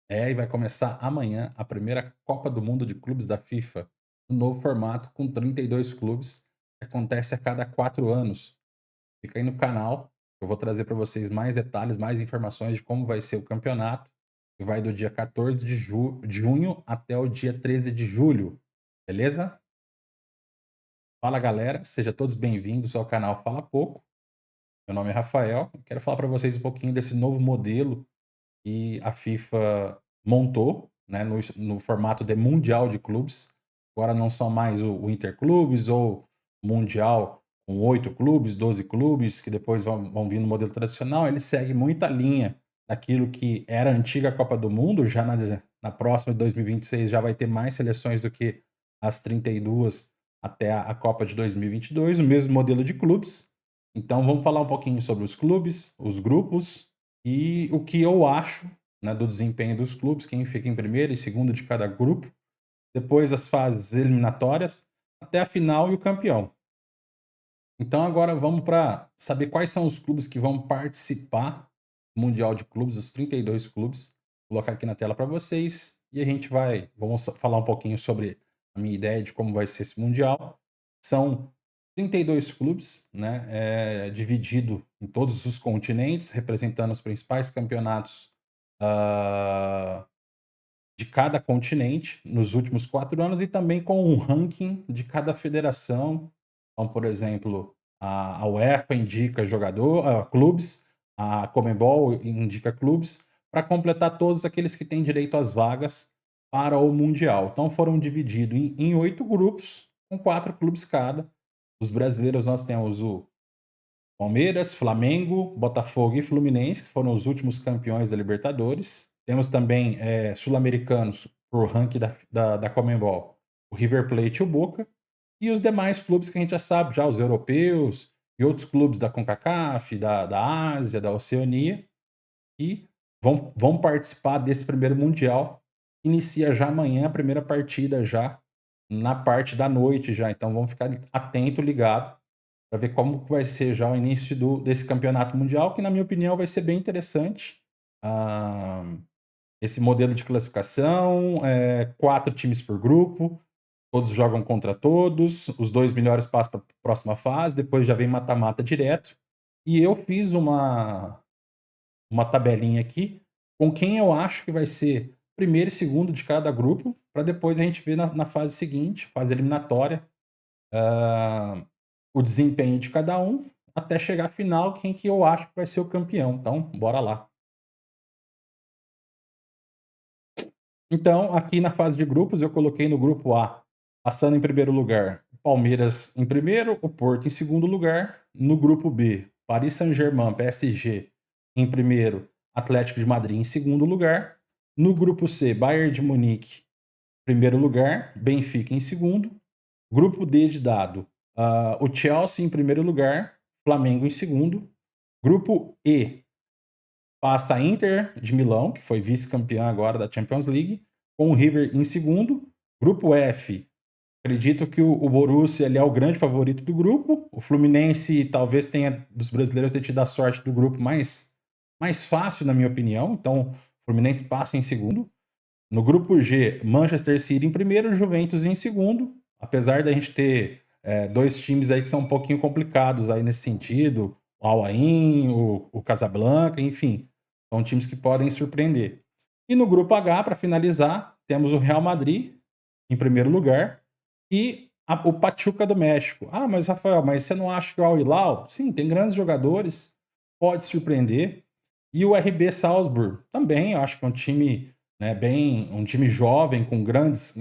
E vai começar amanhã a primeira Copa do Mundo de Clubes da FIFA, no novo formato com 32 clubes, que acontece a cada 4 anos. Fica aí no canal, eu vou trazer para vocês mais detalhes, mais informações de como vai ser o campeonato, que vai do dia 14 de junho até o dia 13 de julho, beleza? Fala galera, sejam todos bem-vindos ao canal Fala Pouco. Meu nome é Rafael, eu quero falar para vocês um pouquinho desse novo modelo que a FIFA montou, né, no formato de Mundial de Clubes. Agora não são mais o Interclubes ou Mundial com 8 clubes, 12 clubes, que depois vão vir no modelo tradicional. Ele segue muita linha daquilo que era a antiga Copa do Mundo. Já na próxima de 2026 já vai ter mais seleções do que as 32 até a Copa de 2022, o mesmo modelo de clubes. Então vamos falar um pouquinho sobre os clubes, os grupos e o que eu acho, né, do desempenho dos clubes, quem fica em primeiro e segundo de cada grupo, depois as fases eliminatórias, até a final e o campeão. Então agora vamos para saber quais são os clubes que vão participar do Mundial de Clubes, os 32 clubes. Vou colocar aqui na tela para vocês e a gente vamos falar um pouquinho sobre a minha ideia de como vai ser esse Mundial. São 32 clubes, né, dividido em todos os continentes, representando os principais campeonatos ah, de cada continente nos últimos 4 anos e também com um ranking de cada federação. Então, por exemplo, a UEFA indica clubes, a Conmebol indica clubes, para completar todos aqueles que têm direito às vagas para o mundial. Então foram divididos em 8 grupos, com 4 clubes cada. Os brasileiros nós temos o Palmeiras, Flamengo, Botafogo e Fluminense, que foram os últimos campeões da Libertadores. Temos também sul-americanos por ranking da Conmebol, o River Plate e o Boca. E os demais clubes que a gente já sabe, já os europeus e outros clubes da CONCACAF, da Ásia, da Oceania, e vão participar desse primeiro Mundial. Inicia já amanhã a primeira partida já na parte da noite já. Então vamos ficar atento, ligado, para ver como que vai ser já o início desse campeonato mundial, que na minha opinião vai ser bem interessante. Ah, esse modelo de classificação, 4 times por grupo, todos jogam contra todos, os 2 melhores passam para a próxima fase, depois já vem mata-mata direto. E eu fiz uma tabelinha aqui com quem eu acho que vai ser primeiro e segundo de cada grupo, para depois a gente ver na fase seguinte, fase eliminatória, ah, o desempenho de cada um, até chegar à final, quem que eu acho que vai ser o campeão. Então, bora lá. Então, aqui na fase de grupos, eu coloquei no grupo A, passando em primeiro lugar, o Palmeiras em primeiro, o Porto em segundo lugar. No grupo B, Paris Saint-Germain, PSG, em primeiro, Atlético de Madrid em segundo lugar. No grupo C, Bayern de Munique, primeiro lugar, Benfica em segundo. Grupo D de dado, o Chelsea em primeiro lugar, Flamengo em segundo. Grupo E, passa a Inter de Milão, que foi vice-campeã agora da Champions League, com o River em segundo. Grupo F, acredito que o Borussia ele é o grande favorito do grupo. O Fluminense talvez tenha, dos brasileiros, ter tido a sorte do grupo mais fácil, na minha opinião. Então, o Fluminense passa em segundo. No grupo G, Manchester City em primeiro, Juventus em segundo. Apesar da gente ter 2 times aí que são um pouquinho complicados aí nesse sentido, o Al Ain, o Casablanca, enfim, são times que podem surpreender. E no grupo H, para finalizar, temos o Real Madrid em primeiro lugar e o Pachuca do México. Ah, mas Rafael, mas você não acha que o Al Hilal? Sim, tem grandes jogadores, pode surpreender. E o RB Salzburg também, eu acho que é um time, né, bem, um time jovem com grandes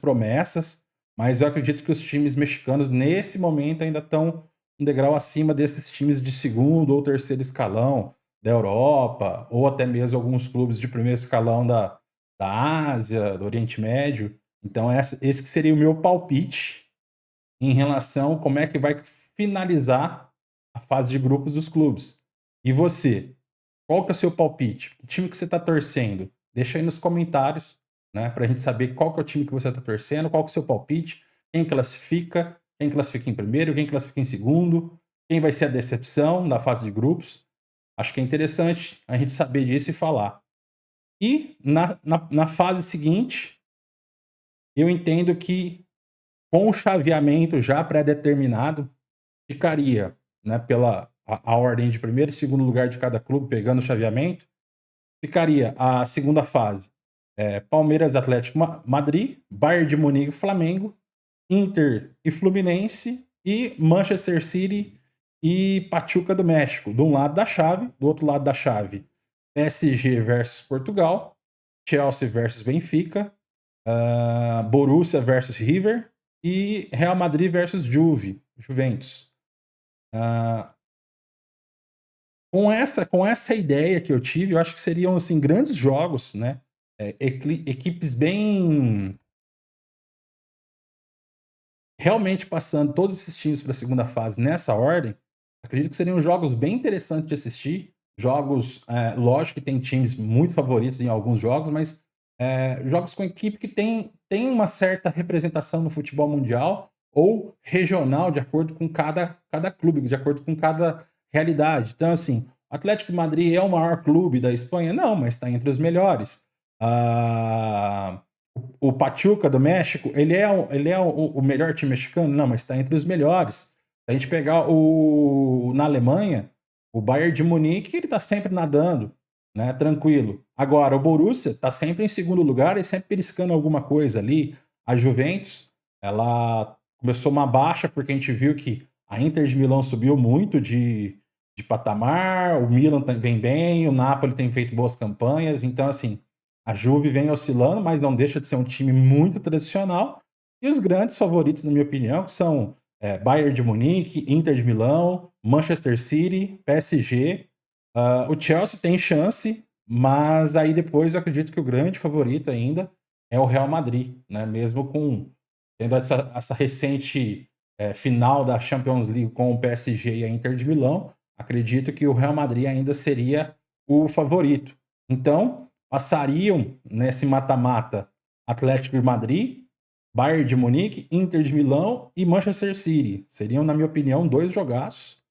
promessas, mas eu acredito que os times mexicanos nesse momento ainda estão um degrau acima desses times de segundo ou terceiro escalão da Europa, ou até mesmo alguns clubes de primeiro escalão da Ásia, do Oriente Médio. Então esse que seria o meu palpite em relação a como é que vai finalizar a fase de grupos dos clubes. E você? Qual que é o seu palpite? Que time que você está torcendo? Deixa aí nos comentários, né, para a gente saber qual que é o time que você está torcendo, qual que é o seu palpite, quem classifica em primeiro, quem classifica em segundo, quem vai ser a decepção na fase de grupos. Acho que é interessante a gente saber disso e falar. E na fase seguinte, eu entendo que com o chaveamento já pré-determinado, ficaria, né, pela a ordem de primeiro e segundo lugar de cada clube, pegando o chaveamento, ficaria a segunda fase, Palmeiras, Atlético Madrid, Bayern de Munique, Flamengo, Inter e Fluminense e Manchester City e Pachuca do México. De um lado da chave, do outro lado da chave, PSG versus Portugal, Chelsea versus Benfica, Borussia versus River e Real Madrid versus Juventus. Ah, com essa ideia que eu tive, eu acho que seriam assim grandes jogos, né? Equipes bem realmente passando todos esses times para a segunda fase nessa ordem, acredito que seriam jogos bem interessantes de assistir. Jogos, lógico que tem times muito favoritos em alguns jogos, mas jogos com equipe que tem uma certa representação no futebol mundial ou regional, de acordo com cada clube, de acordo com cada realidade. Então, assim, o Atlético de Madrid é o maior clube da Espanha? Não, mas está entre os melhores. Ah, o Pachuca do México, ele é o melhor time mexicano? Não, mas está entre os melhores. Se a gente pegar na Alemanha, o Bayern de Munique, ele está sempre nadando, né, tranquilo. Agora, o Borussia está sempre em segundo lugar e sempre beliscando alguma coisa ali. A Juventus, ela começou uma baixa porque a gente viu que a Inter de Milão subiu muito de patamar, o Milan vem bem, o Napoli tem feito boas campanhas, então assim, a Juve vem oscilando, mas não deixa de ser um time muito tradicional. E os grandes favoritos, na minha opinião, que são Bayern de Munique, Inter de Milão, Manchester City, PSG. O Chelsea tem chance, mas aí depois eu acredito que o grande favorito ainda é o Real Madrid, né? Mesmo tendo essa recente final da Champions League com o PSG e a Inter de Milão, acredito que o Real Madrid ainda seria o favorito. Então, passariam nesse mata-mata Atlético de Madrid, Bayern de Munique, Inter de Milão e Manchester City. Seriam, na minha opinião, dois jogaços.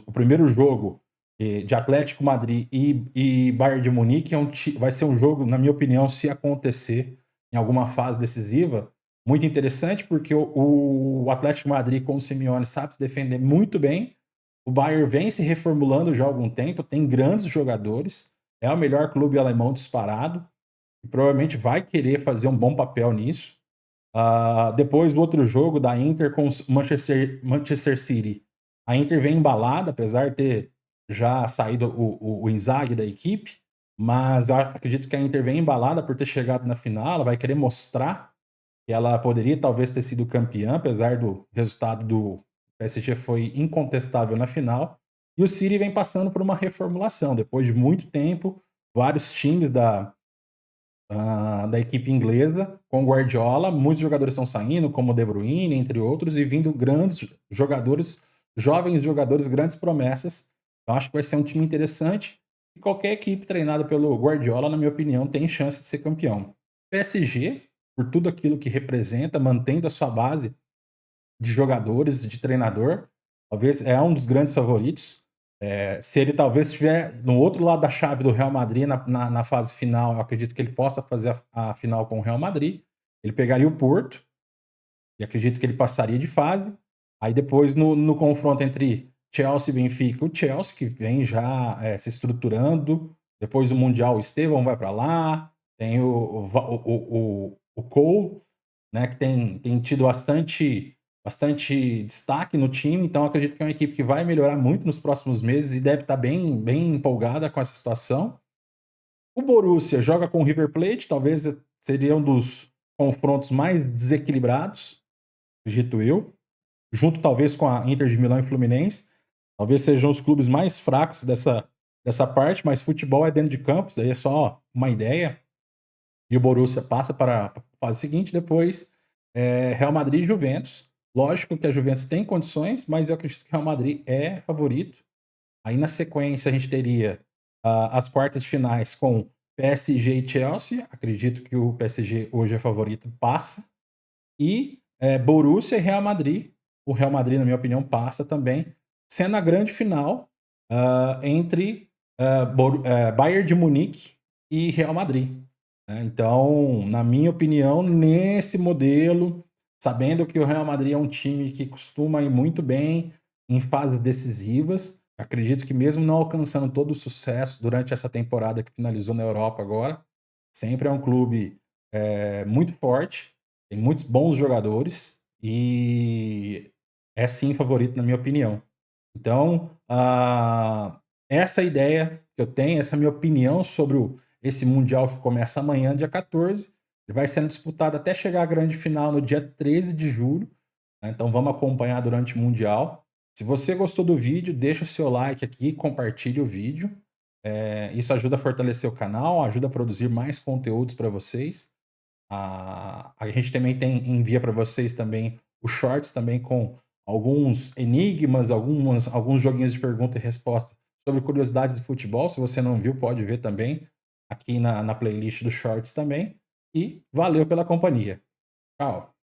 O primeiro jogo de Atlético Madrid e Bayern de Munique vai ser um jogo, na minha opinião, se acontecer em alguma fase decisiva, muito interessante, porque o Atlético Madrid com o Simeone sabe se defender muito bem. O Bayern vem se reformulando já há algum tempo, tem grandes jogadores, é o melhor clube alemão disparado e provavelmente vai querer fazer um bom papel nisso. Depois do outro jogo da Inter com o Manchester City, a Inter vem embalada, apesar de ter já saído o Inzaghi da equipe, mas eu acredito que a Inter vem embalada por ter chegado na final, ela vai querer mostrar que ela poderia talvez ter sido campeã, apesar do resultado do PSG foi incontestável na final. E o City vem passando por uma reformulação, depois de muito tempo, vários times da equipe inglesa com Guardiola, muitos jogadores estão saindo, como o De Bruyne, entre outros, e vindo grandes jogadores, jovens jogadores, grandes promessas. Eu acho que vai ser um time interessante e qualquer equipe treinada pelo Guardiola, na minha opinião, tem chance de ser campeão. PSG, por tudo aquilo que representa, mantendo a sua base de jogadores, de treinador, talvez é um dos grandes favoritos. Se ele talvez estiver no outro lado da chave do Real Madrid na fase final, eu acredito que ele possa fazer a final com o Real Madrid. Ele pegaria o Porto e acredito que ele passaria de fase. Aí depois no confronto entre Chelsea e Benfica, o Chelsea que vem já se estruturando. Depois do Mundial, o Estevão vai para lá. Tem o Cole, né, que tem tido bastante destaque no time, então acredito que é uma equipe que vai melhorar muito nos próximos meses e deve estar bem empolgada com essa situação. O Borussia joga com o River Plate, talvez seria um dos confrontos mais desequilibrados, acredito eu, junto talvez com a Inter de Milão e Fluminense. Talvez sejam os clubes mais fracos dessa parte, mas futebol é dentro de campos, aí é só uma ideia. E o Borussia passa para a fase seguinte, depois Real Madrid e Juventus. Lógico que a Juventus tem condições, mas eu acredito que o Real Madrid é favorito. Aí na sequência a gente teria as quartas de finais com PSG e Chelsea. Acredito que o PSG hoje é favorito, passa. E Borussia e Real Madrid. O Real Madrid, na minha opinião, passa também, sendo a grande final entre Bayern de Munique e Real Madrid, né. Então, na minha opinião, nesse modelo, sabendo que o Real Madrid é um time que costuma ir muito bem em fases decisivas, acredito que mesmo não alcançando todo o sucesso durante essa temporada que finalizou na Europa agora, sempre é um clube, muito forte, tem muitos bons jogadores e é sim favorito na minha opinião. Então, essa ideia que eu tenho, essa minha opinião sobre esse Mundial que começa amanhã, dia 14, ele vai sendo disputado até chegar à grande final no dia 13 de julho, né, então vamos acompanhar durante o Mundial. Se você gostou do vídeo, deixa o seu like aqui, compartilhe o vídeo, isso ajuda a fortalecer o canal, ajuda a produzir mais conteúdos para vocês. A gente também envia para vocês também os shorts também com alguns enigmas, alguns joguinhos de pergunta e resposta sobre curiosidades de futebol. Se você não viu, pode ver também aqui na playlist dos shorts também. E valeu pela companhia. Tchau.